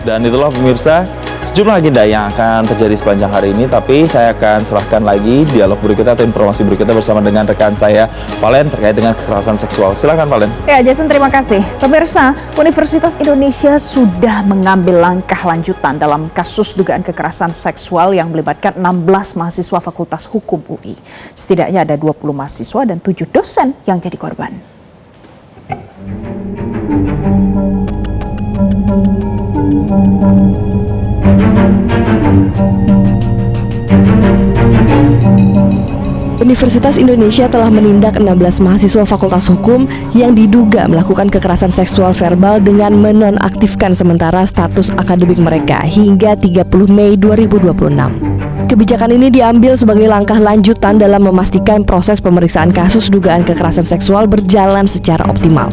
Dan itulah pemirsa sejumlah agenda yang akan terjadi sepanjang hari ini, tapi saya akan serahkan lagi dialog berikutnya atau informasi berikutnya bersama dengan rekan saya Valen terkait dengan kekerasan seksual. Silakan Valen. Ya Jason, terima kasih. Pemirsa, Universitas Indonesia sudah mengambil langkah lanjutan dalam kasus dugaan kekerasan seksual yang melibatkan 16 mahasiswa Fakultas Hukum UI. Setidaknya ada 20 mahasiswa dan 7 dosen yang jadi korban. Universitas Indonesia telah menindak 16 mahasiswa Fakultas Hukum yang diduga melakukan kekerasan seksual verbal dengan menonaktifkan sementara status akademik mereka hingga 30 Mei 2026. Kebijakan ini diambil sebagai langkah lanjutan dalam memastikan proses pemeriksaan kasus dugaan kekerasan seksual berjalan secara optimal.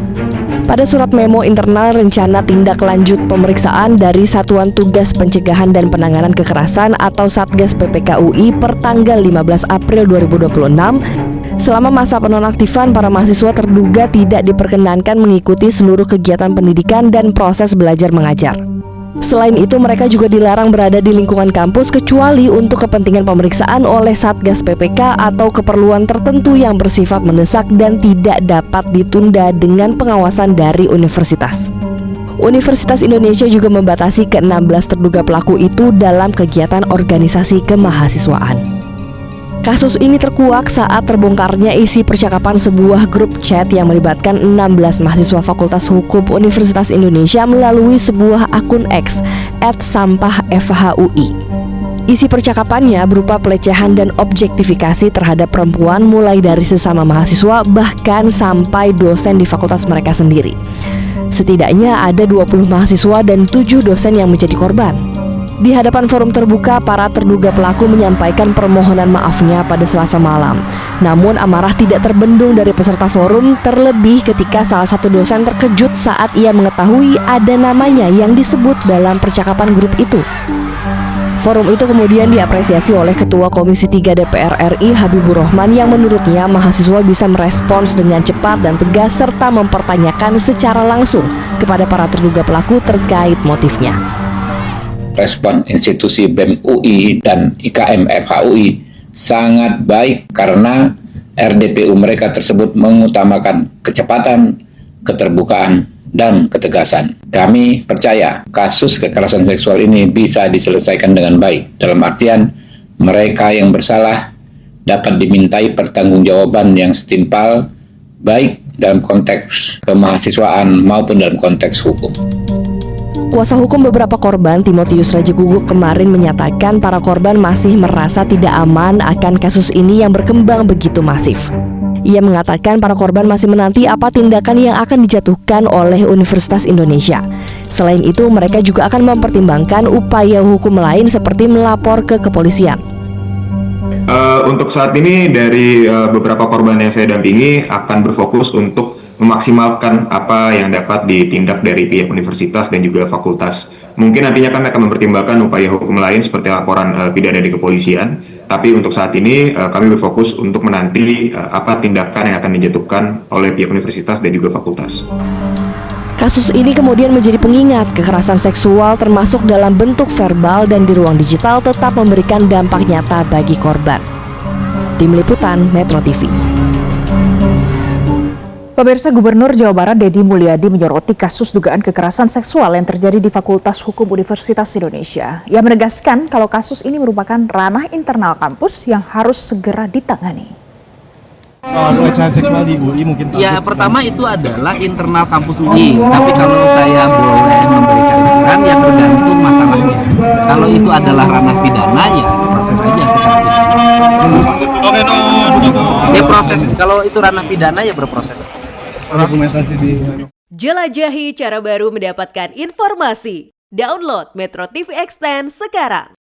Pada surat memo internal rencana tindak lanjut pemeriksaan dari Satuan Tugas Pencegahan dan Penanganan Kekerasan atau Satgas PPK UI per tanggal 15 April 2026, selama masa penonaktifan para mahasiswa terduga tidak diperkenankan mengikuti seluruh kegiatan pendidikan dan proses belajar mengajar. Selain itu, mereka juga dilarang berada di lingkungan kampus kecuali untuk kepentingan pemeriksaan oleh Satgas PPK atau keperluan tertentu yang bersifat mendesak dan tidak dapat ditunda dengan pengawasan dari universitas. Universitas Indonesia juga membatasi ke-16 terduga pelaku itu dalam kegiatan organisasi kemahasiswaan. Kasus ini terkuak saat terbongkarnya isi percakapan sebuah grup chat yang melibatkan 16 mahasiswa Fakultas Hukum Universitas Indonesia melalui sebuah akun X @sampahfhui. Isi percakapannya berupa pelecehan dan objektifikasi terhadap perempuan mulai dari sesama mahasiswa bahkan sampai dosen di fakultas mereka sendiri. Setidaknya ada 20 mahasiswa dan 7 dosen yang menjadi korban. Di hadapan forum terbuka, para terduga pelaku menyampaikan permohonan maafnya pada Selasa malam. Namun amarah tidak terbendung dari peserta forum, terlebih ketika salah satu dosen terkejut saat ia mengetahui ada namanya yang disebut dalam percakapan grup itu. Forum itu kemudian diapresiasi oleh Ketua Komisi 3 DPR RI Habibur Rahman yang menurutnya mahasiswa bisa merespons dengan cepat dan tegas serta mempertanyakan secara langsung kepada para terduga pelaku terkait motifnya. Respon institusi BEM UI dan IKM FHUI sangat baik karena RDPU mereka tersebut mengutamakan kecepatan, keterbukaan, dan ketegasan. Kami percaya kasus kekerasan seksual ini bisa diselesaikan dengan baik, dalam artian mereka yang bersalah dapat dimintai pertanggungjawaban yang setimpal, baik dalam konteks kemahasiswaan maupun dalam konteks hukum. Kuasa hukum beberapa korban, Timotius Raja Guguk, kemarin menyatakan para korban masih merasa tidak aman akan kasus ini yang berkembang begitu masif. Ia mengatakan para korban masih menanti apa tindakan yang akan dijatuhkan oleh Universitas Indonesia. Selain itu, mereka juga akan mempertimbangkan upaya hukum lain seperti melapor ke kepolisian. Untuk saat ini dari beberapa korban yang saya dampingi akan berfokus untuk memaksimalkan apa yang dapat ditindak dari pihak universitas dan juga fakultas. Mungkin nantinya kami akan mempertimbangkan upaya hukum lain seperti laporan pidana di kepolisian. Tapi untuk saat ini kami berfokus untuk menanti apa tindakan yang akan dijatuhkan oleh pihak universitas dan juga fakultas. Kasus ini kemudian menjadi pengingat kekerasan seksual termasuk dalam bentuk verbal dan di ruang digital tetap memberikan dampak nyata bagi korban. Tim Liputan Metro TV. Pemirsa, Gubernur Jawa Barat Deddy Mulyadi menyoroti kasus dugaan kekerasan seksual yang terjadi di Fakultas Hukum Universitas Indonesia. Ia menegaskan kalau kasus ini merupakan ranah internal kampus yang harus segera ditangani. Pelecehan seksual di UI mungkin ya, pertama itu adalah internal kampus UI, tapi kalau saya boleh memberikan saran ya tergantung masalahnya. Kalau itu adalah ranah pidana ya proses aja secara pidana. Ya proses, kalau itu ranah pidana ya berproses. Jelajahi cara baru mendapatkan informasi. Download Metro TV Extend sekarang.